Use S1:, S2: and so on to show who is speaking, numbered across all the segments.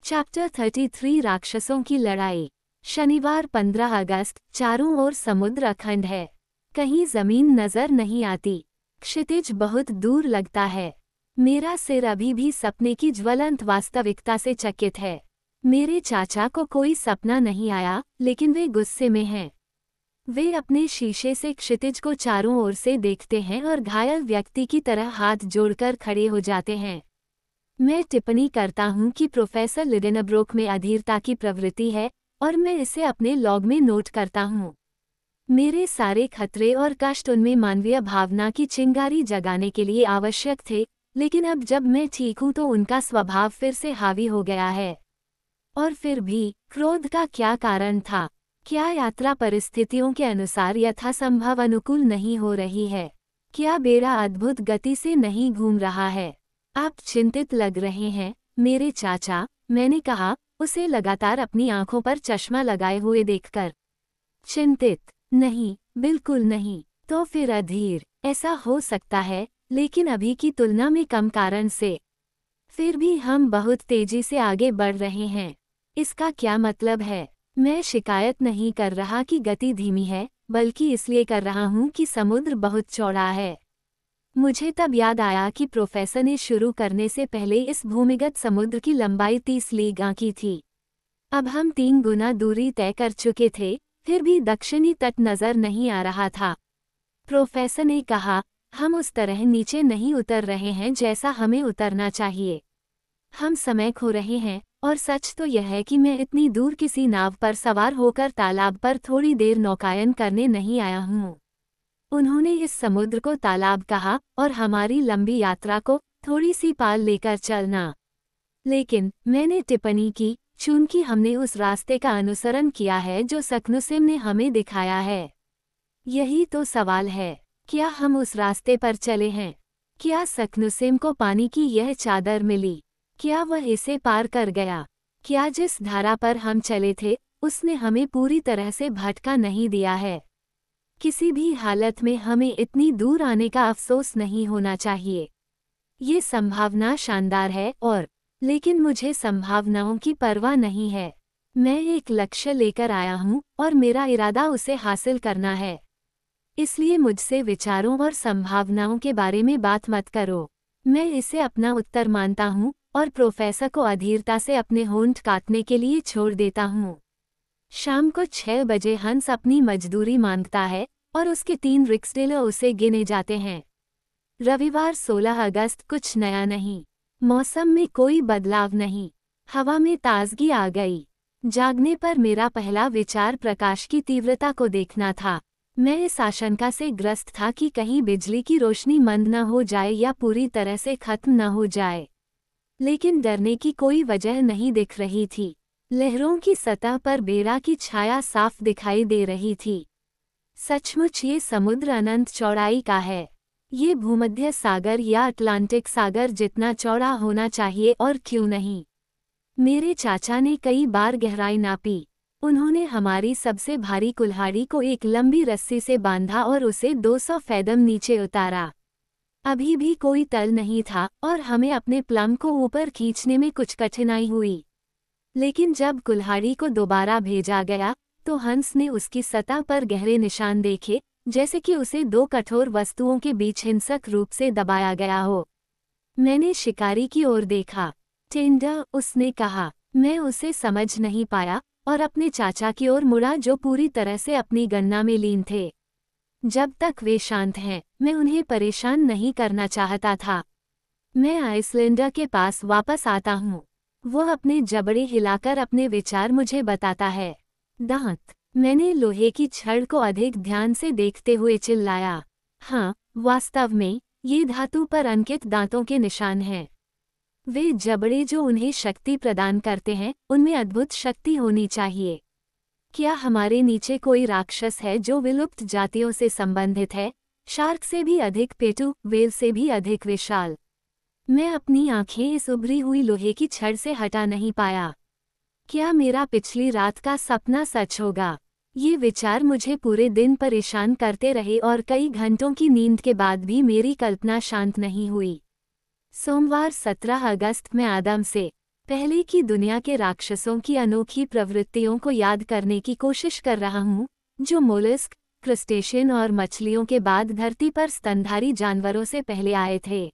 S1: Chapter 33 राक्षसों की लड़ाई। शनिवार 15 अगस्त। चारों ओर समुद्र अखंड है। कहीं जमीन नजर नहीं आती। क्षितिज बहुत दूर लगता है। मेरा सिर अभी भी सपने की ज्वलंत वास्तविकता से चकित है। मेरे चाचा को कोई सपना नहीं आया, लेकिन वे गुस्से में हैं। वे अपने शीशे से क्षितिज को चारों ओर से देखते हैं और घायल व्यक्ति की तरह हाथ जोड़कर खड़े हो जाते हैं। मैं टिप्पणी करता हूं कि प्रोफेसर लिडेनब्रोक में अधीरता की प्रवृत्ति है और मैं इसे अपने लॉग में नोट करता हूं। मेरे सारे खतरे और कष्ट उनमें मानवीय भावना की चिंगारी जगाने के लिए आवश्यक थे, लेकिन अब जब मैं ठीक हूं तो उनका स्वभाव फिर से हावी हो गया है। और फिर भी क्रोध का क्या कारण था? क्या यात्रा परिस्थितियों के अनुसार यथासंभव अनुकूल नहीं हो रही है? क्या बेड़ा अद्भुत गति से नहीं घूम रहा है? आप चिंतित लग रहे हैं, मेरे चाचा, मैंने कहा, उसे लगातार अपनी आंखों पर चश्मा लगाए हुए देखकर। चिंतित? नहीं, बिल्कुल नहीं। तो फिर अधीर? ऐसा हो सकता है, लेकिन अभी की तुलना में कम कारण से। फिर भी हम बहुत तेजी से आगे बढ़ रहे हैं। इसका क्या मतलब है? मैं शिकायत नहीं कर रहा कि गति धीमी है, बल्कि इसलिए कर रहा हूं कि समुद्र बहुत चौड़ा है। मुझे तब याद आया कि प्रोफेसर ने शुरू करने से पहले इस भूमिगत समुद्र की लंबाई 30 लीग आंकी थी। अब हम 3 गुना दूरी तय कर चुके थे, फिर भी दक्षिणी तट नजर नहीं आ रहा था। प्रोफेसर ने कहा, हम उस तरह नीचे नहीं उतर रहे हैं जैसा हमें उतरना चाहिए। हम समय खो रहे हैं, और सच तो यह है कि मैं इतनी दूर किसी नाव पर सवार होकर तालाब पर थोड़ी देर नौकायन करने नहीं आया हूँ। उन्होंने इस समुद्र को तालाब कहा और हमारी लंबी यात्रा को थोड़ी सी पाल लेकर चलना। लेकिन मैंने टिप्पणी की, चूंकि हमने उस रास्ते का अनुसरण किया है जो सक्नुसिम ने हमें दिखाया है। यही तो सवाल है, क्या हम उस रास्ते पर चले हैं? क्या सक्नुसिम को पानी की यह चादर मिली? क्या वह इसे पार कर गया? क्या जिस धारा पर हम चले थे, उसने हमें पूरी तरह से भटका नहीं दिया है? किसी भी हालत में हमें इतनी दूर आने का अफसोस नहीं होना चाहिए। ये संभावना शानदार है लेकिन मुझे संभावनाओं की परवाह नहीं है। मैं एक लक्ष्य लेकर आया हूँ और मेरा इरादा उसे हासिल करना है। इसलिए मुझसे विचारों और संभावनाओं के बारे में बात मत करो। मैं इसे अपना उत्तर मानता हूँ और प्रोफेसर को अधीरता से अपने होंठ काटने के लिए छोड़ देता हूँ। शाम को 6 बजे हंस अपनी मजदूरी मांगता है और उसके 3 रिक्सडेलर उसे गिने जाते हैं। रविवार 16 अगस्त। कुछ नया नहीं। मौसम में कोई बदलाव नहीं। हवा में ताजगी आ गई। जागने पर मेरा पहला विचार प्रकाश की तीव्रता को देखना था। मैं इस आशंका से ग्रस्त था कि कहीं बिजली की रोशनी मंद न हो जाए या पूरी तरह से खत्म न हो जाए। लेकिन डरने की कोई वजह नहीं दिख रही थी। लहरों की सतह पर बेड़ा की छाया साफ दिखाई दे रही थी। सचमुच ये समुद्र अनंत चौड़ाई का है। ये भूमध्य सागर या अटलांटिक सागर जितना चौड़ा होना चाहिए, और क्यों नहीं? मेरे चाचा ने कई बार गहराई नापी। उन्होंने हमारी सबसे भारी कुल्हाड़ी को एक लंबी रस्सी से बांधा और उसे 200 फैदम नीचे उतारा। अभी भी कोई तल नहीं था और हमें अपने प्लम को ऊपर खींचने में कुछ कठिनाई हुई। लेकिन जब कुल्हाड़ी को दोबारा भेजा गया, तो हंस ने उसकी सतह पर गहरे निशान देखे, जैसे कि उसे 2 कठोर वस्तुओं के बीच हिंसक रूप से दबाया गया हो। मैंने शिकारी की ओर देखा। टेंडर, उसने कहा। मैं उसे समझ नहीं पाया और अपने चाचा की ओर मुड़ा जो पूरी तरह से अपनी गणना में लीन थे। जब तक वे शांत हैं, मैं उन्हें परेशान नहीं करना चाहता था। मैं आइसलैंडर के पास वापस आता हूँ। वह अपने जबड़े हिलाकर अपने विचार मुझे बताता है। दांत। मैंने लोहे की छड़ को अधिक ध्यान से देखते हुए चिल्लाया। हाँ, वास्तव में, ये धातु पर अंकित दांतों के निशान हैं। वे जबड़े जो उन्हें शक्ति प्रदान करते हैं, उनमें अद्भुत शक्ति होनी चाहिए। क्या हमारे नीचे कोई राक्षस है जो विलुप्त जातियों से संबंधित है? शार्क से भी अधिक पेटू, वेल से भी अधिक विशाल। मैं अपनी आंखें इस उभरी हुई लोहे की छड़ से हटा नहीं पाया। क्या मेरा पिछली रात का सपना सच होगा? ये विचार मुझे पूरे दिन परेशान करते रहे और कई घंटों की नींद के बाद भी मेरी कल्पना शांत नहीं हुई। सोमवार 17 अगस्त। मैं आदम से पहले की दुनिया के राक्षसों की अनोखी प्रवृत्तियों को याद करने की कोशिश कर रहा हूँ, जो मोलस्क, क्रस्टेशियन और मछलियों के बाद धरती पर स्तनधारी जानवरों से पहले आए थे।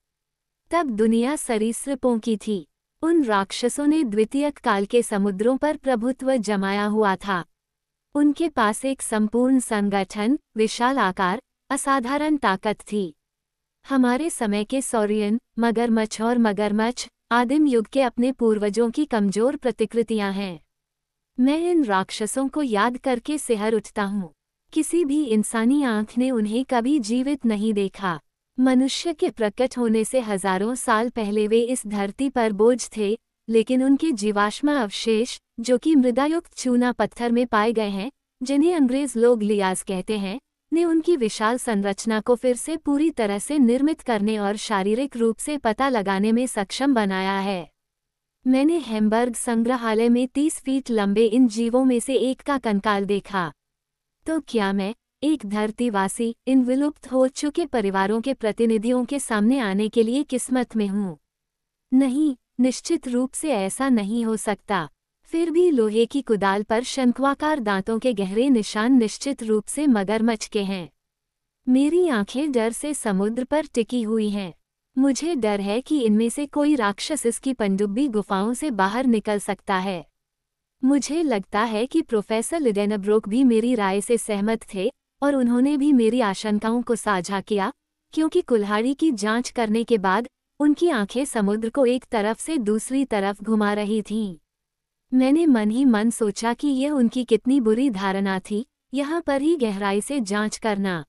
S1: तब दुनिया सरीसृपों की थी। उन राक्षसों ने द्वितीयक काल के समुद्रों पर प्रभुत्व जमाया हुआ था। उनके पास एक संपूर्ण संगठन, विशाल आकार, असाधारण ताकत थी। हमारे समय के सौरियन, मगरमच्छ और मगरमच्छ आदिम युग के अपने पूर्वजों की कमजोर प्रतिकृतियां हैं। मैं इन राक्षसों को याद करके सिहर उठता हूँ। किसी भी इंसानी आंख ने उन्हें कभी जीवित नहीं देखा। मनुष्य के प्रकट होने से हजारों साल पहले वे इस धरती पर बोझ थे, लेकिन उनके जीवाश्म अवशेष, जो कि मृदायुक्त चूना पत्थर में पाए गए हैं, जिन्हें अंग्रेज लोग लियाज कहते हैं, ने उनकी विशाल संरचना को फिर से पूरी तरह से निर्मित करने और शारीरिक रूप से पता लगाने में सक्षम बनाया है। मैंने हैम्बर्ग संग्रहालय में 30 फीट लंबे इन जीवों में से एक का कंकाल देखा। तो क्या मैं, एक धरतीवासी, इन विलुप्त हो चुके परिवारों के प्रतिनिधियों के सामने आने के लिए किस्मत में हूँ? नहीं, निश्चित रूप से ऐसा नहीं हो सकता। फिर भी लोहे की कुदाल पर शंक्वाकार दांतों के गहरे निशान निश्चित रूप से मगरमच्छ के हैं। मेरी आंखें डर से समुद्र पर टिकी हुई हैं। मुझे डर है कि इनमें से कोई राक्षस इसकी पनडुब्बी गुफाओं से बाहर निकल सकता है। मुझे लगता है कि प्रोफेसर लिडेनब्रोक भी मेरी राय से सहमत थे, और उन्होंने भी मेरी आशंकाओं को साझा किया, क्योंकि कुल्हाड़ी की जांच करने के बाद उनकी आंखें समुद्र को एक तरफ से दूसरी तरफ घुमा रही थीं। मैंने मन ही मन सोचा कि यह उनकी कितनी बुरी धारणा थी, यहाँ पर ही गहराई से जांच करना।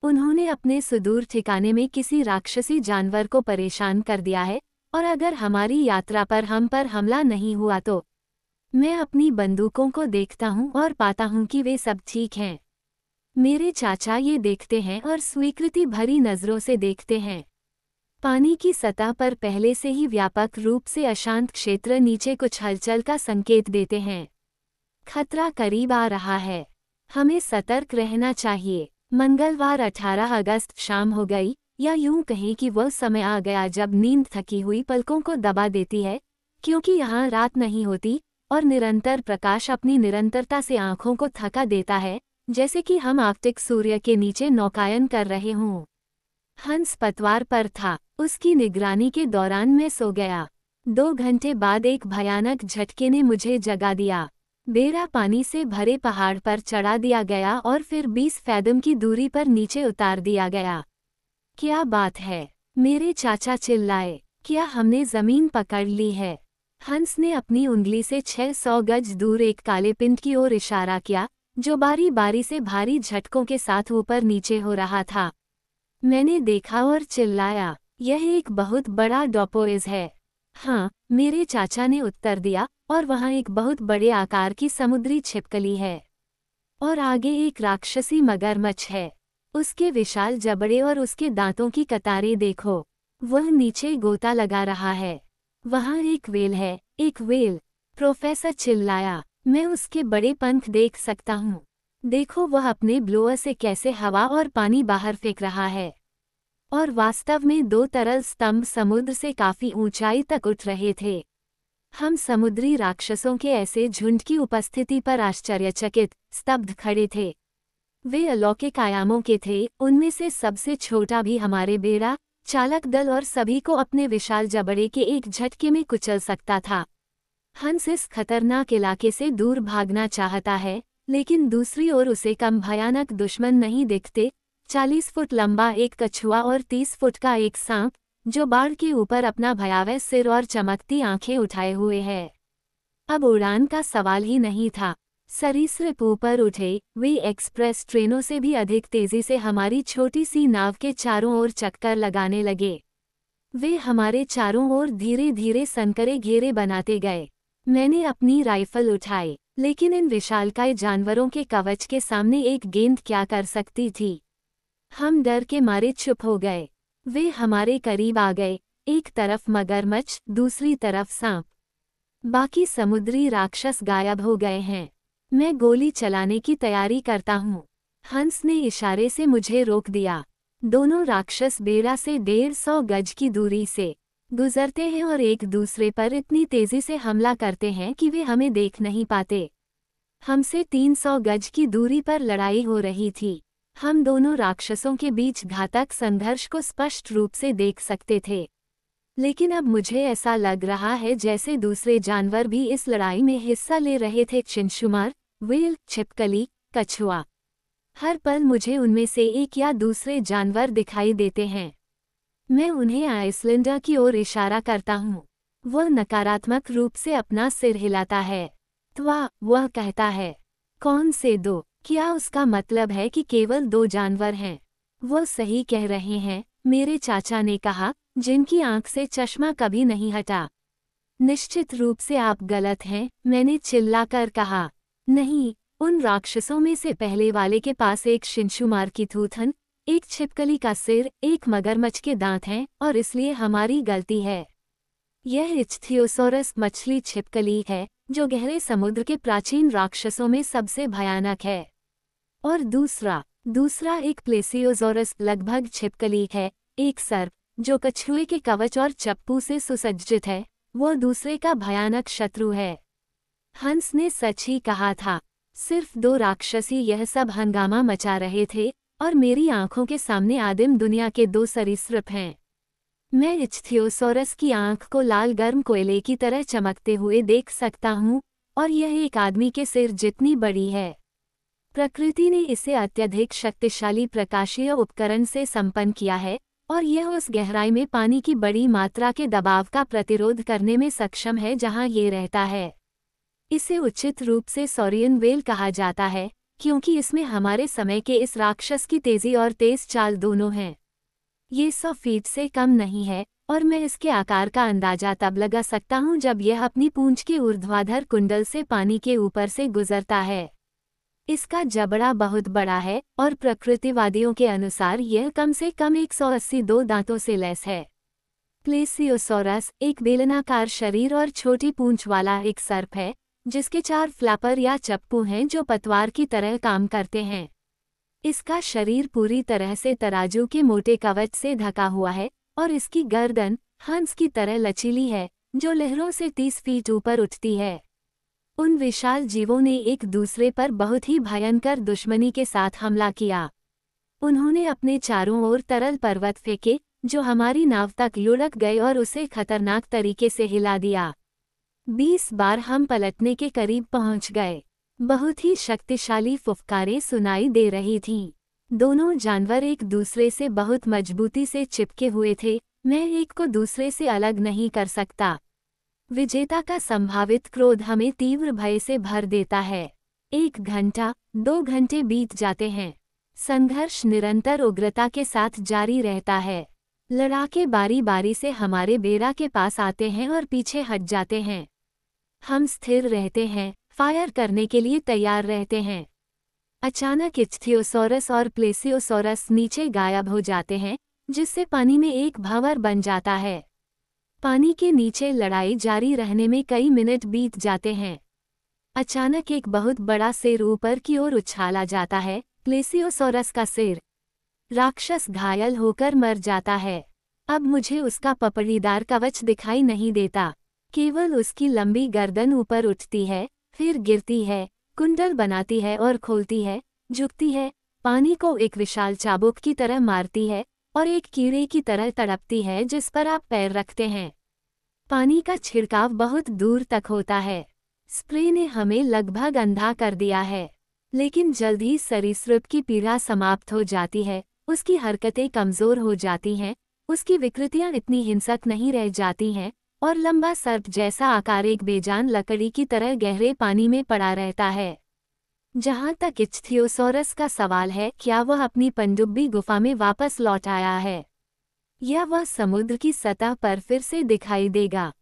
S1: उन्होंने अपने सुदूर ठिकाने में किसी राक्षसी जानवर को परेशान कर दिया है, और अगर हमारी यात्रा पर हम पर हमला नहीं हुआ तो। मैं अपनी बंदूकों को देखता हूँ और पाता हूँ कि वे सब ठीक हैं। मेरे चाचा ये देखते हैं और स्वीकृति भरी नज़रों से देखते हैं। पानी की सतह पर पहले से ही व्यापक रूप से अशांत क्षेत्र नीचे कुछ हलचल का संकेत देते हैं। खतरा करीब आ रहा है। हमें सतर्क रहना चाहिए। मंगलवार 18 अगस्त शाम हो गई, या यूं कहें कि वह समय आ गया जब नींद थकी हुई पलकों को दबा देती है, क्योंकि यहाँ रात नहीं होती और निरंतर प्रकाश अपनी निरंतरता से आंखों को थका देता है, जैसे कि हम आर्कटिक सूर्य के नीचे नौकायन कर रहे हों। हंस पतवार पर था। उसकी निगरानी के दौरान मैं सो गया। 2 घंटे बाद एक भयानक झटके ने मुझे जगा दिया। बेड़ा पानी से भरे पहाड़ पर चढ़ा दिया गया और फिर 20 फैदम की दूरी पर नीचे उतार दिया गया। क्या बात है? मेरे चाचा चिल्लाए। क्या हमने जमीन पकड़ ली है? हंस ने अपनी उंगली से 600 गज दूर एक काले पिंड की ओर इशारा किया, जो बारी बारी से भारी झटकों के साथ ऊपर नीचे हो रहा था। मैंने देखा और चिल्लाया, यह एक बहुत बड़ा डॉपोइज है। हाँ, मेरे चाचा ने उत्तर दिया, और वहाँ एक बहुत बड़े आकार की समुद्री छिपकली है। और आगे एक राक्षसी मगरमच्छ है। उसके विशाल जबड़े और उसके दांतों की कतारें देखो। वह नीचे गोता लगा रहा है। वहाँ एक व्हेल है, एक व्हेल। प्रोफेसर चिल्लाया, मैं उसके बड़े पंख देख सकता हूँ। देखो वह अपने ब्लोअर से कैसे हवा और पानी बाहर फेंक रहा है। और वास्तव में 2 तरल स्तंभ समुद्र से काफी ऊंचाई तक उठ रहे थे। हम समुद्री राक्षसों के ऐसे झुंड की उपस्थिति पर आश्चर्यचकित, स्तब्ध खड़े थे। वे अलौकिक आयामों के थे, उनमें से सबसे छोटा भी हमारे बेड़ा, चालक दल और सभी को अपने विशाल जबड़े के एक झटके में कुचल सकता था। हंस इस खतरनाक इलाके से दूर भागना चाहता है, लेकिन दूसरी ओर उसे कम भयानक दुश्मन नहीं दिखते। 40 फुट लंबा एक कछुआ और 30 फुट का एक सांप, जो बाढ़ के ऊपर अपना भयावह सिर और चमकती आंखें उठाए हुए है। अब उड़ान का सवाल ही नहीं था। सरीसृप ऊपर उठे। वे एक्सप्रेस ट्रेनों से भी अधिक तेजी से हमारी छोटी सी नाव के चारों ओर चक्कर लगाने लगे। वे हमारे चारों ओर धीरे धीरे सनकरे घेरे बनाते गए। मैंने अपनी राइफल उठाई, लेकिन इन विशालकाय जानवरों के कवच के सामने एक गेंद क्या कर सकती थी। हम डर के मारे चुप हो गए। वे हमारे करीब आ गए, एक तरफ मगरमच्छ, दूसरी तरफ सांप। बाकी समुद्री राक्षस गायब हो गए हैं। मैं गोली चलाने की तैयारी करता हूँ। हंस ने इशारे से मुझे रोक दिया। दोनों राक्षस बेड़ा से 150 गज की दूरी से गुजरते हैं और एक दूसरे पर इतनी तेजी से हमला करते हैं कि वे हमें देख नहीं पाते। हमसे 300 गज की दूरी पर लड़ाई हो रही थी। हम दोनों राक्षसों के बीच घातक संघर्ष को स्पष्ट रूप से देख सकते थे। लेकिन अब मुझे ऐसा लग रहा है जैसे दूसरे जानवर भी इस लड़ाई में हिस्सा ले रहे थे। चिंशुमार, व्हेल, छिपकली, कछुआ, हर पल मुझे उनमें से एक या दूसरे जानवर दिखाई देते हैं। मैं उन्हें आइसलैंडर की ओर इशारा करता हूँ। वह नकारात्मक रूप से अपना सिर हिलाता है। वह कहता है, कौन से दो? क्या उसका मतलब है कि केवल 2 जानवर हैं? वो सही कह रहे हैं, मेरे चाचा ने कहा, जिनकी आंख से चश्मा कभी नहीं हटा। निश्चित रूप से आप गलत हैं, मैंने चिल्लाकर कहा। नहीं, उन राक्षसों में से पहले वाले के पास एक शिंशुमार की थूथन, एक छिपकली का सिर, एक मगरमच्छ के दांत हैं और इसलिए हमारी गलती है। यह इच्थियोसोरस मछली छिपकली है जो गहरे समुद्र के प्राचीन राक्षसों में सबसे भयानक है। और दूसरा एक प्लेसियोजोरस लगभग छिपकली है, एक सर्प जो कछुए के कवच और चप्पू से सुसज्जित है। वो दूसरे का भयानक शत्रु है। हंस ने सच ही कहा था। सिर्फ 2 राक्षसी यह सब हंगामा मचा रहे थे और मेरी आंखों के सामने आदिम दुनिया के 2 सरीसृप हैं। मैं इच्थियोसोरस की आंख को लाल गर्म कोयले की तरह चमकते हुए देख सकता हूँ और यह एक आदमी के सिर जितनी बड़ी है। प्रकृति ने इसे अत्यधिक शक्तिशाली प्रकाशीय उपकरण से संपन्न किया है और यह उस गहराई में पानी की बड़ी मात्रा के दबाव का प्रतिरोध करने में सक्षम है जहां ये रहता है। इसे उचित रूप से सॉरियन व्हेल कहा जाता है क्योंकि इसमें हमारे समय के इस राक्षस की तेजी और तेज चाल दोनों हैं। ये 100 फीट से कम नहीं है और मैं इसके आकार का अंदाजा तब लगा सकता हूँ जब यह अपनी पूंछ के ऊर्ध्वाधर कुंडल से पानी के ऊपर से गुजरता है। इसका जबड़ा बहुत बड़ा है और प्रकृतिवादियों के अनुसार यह कम से कम 182 दांतों से लैस है। प्लेसियोसोरस एक बेलनाकार शरीर और छोटी पूंछ वाला एक सर्प है जिसके 4 फ्लैपर या चप्पू हैं जो पतवार की तरह काम करते हैं। इसका शरीर पूरी तरह से तराजू के मोटे कवच से ढका हुआ है और इसकी गर्दन हंस की तरह लचीली है जो लहरों से 30 फीट ऊपर उठती है। उन विशाल जीवों ने एक दूसरे पर बहुत ही भयंकर दुश्मनी के साथ हमला किया। उन्होंने अपने चारों ओर तरल पर्वत फेंके जो हमारी नाव तक लुढ़क गए और उसे खतरनाक तरीके से हिला दिया। 20 बार हम पलटने के करीब पहुंच गए। बहुत ही शक्तिशाली फुफकारें सुनाई दे रही थीं। दोनों जानवर एक दूसरे से बहुत मजबूती से चिपके हुए थे। मैं एक को दूसरे से अलग नहीं कर सकता। विजेता का संभावित क्रोध हमें तीव्र भय से भर देता है। 1 घंटा, 2 घंटे बीत जाते हैं। संघर्ष निरंतर उग्रता के साथ जारी रहता है। लड़ाके बारी बारी से हमारे बेड़ा के पास आते हैं और पीछे हट जाते हैं। हम स्थिर रहते हैं, फायर करने के लिए तैयार रहते हैं। अचानक इच्थियोसोरस और प्लेसियोसोरस नीचे गायब हो जाते हैं जिससे पानी में एक भंवर बन जाता है। पानी के नीचे लड़ाई जारी रहने में कई मिनट बीत जाते हैं। अचानक एक बहुत बड़ा सिर ऊपर की ओर उछाला जाता है, प्लेसियोसोरस का सिर। राक्षस घायल होकर मर जाता है। अब मुझे उसका पपड़ीदार कवच दिखाई नहीं देता, केवल उसकी लंबी गर्दन ऊपर उठती है, फिर गिरती है, कुंडल बनाती है और खोलती है, झुकती है, पानी को एक विशाल चाबुक की तरह मारती है और एक कीड़े की तरह तड़पती है जिस पर आप पैर रखते हैं। पानी का छिड़काव बहुत दूर तक होता है। स्प्रे ने हमें लगभग अंधा कर दिया है, लेकिन जल्द ही सरीसृप की पीड़ा समाप्त हो जाती है। उसकी हरकतें कमजोर हो जाती हैं, उसकी विकृतियां इतनी हिंसक नहीं रह जाती हैं और लंबा सर्प जैसा आकार एक बेजान लकड़ी की तरह गहरे पानी में पड़ा रहता है। जहां तक इच्थियोसोरस का सवाल है, क्या वह अपनी पनडुब्बी गुफा में वापस लौट आया है या वह समुद्र की सतह पर फिर से दिखाई देगा?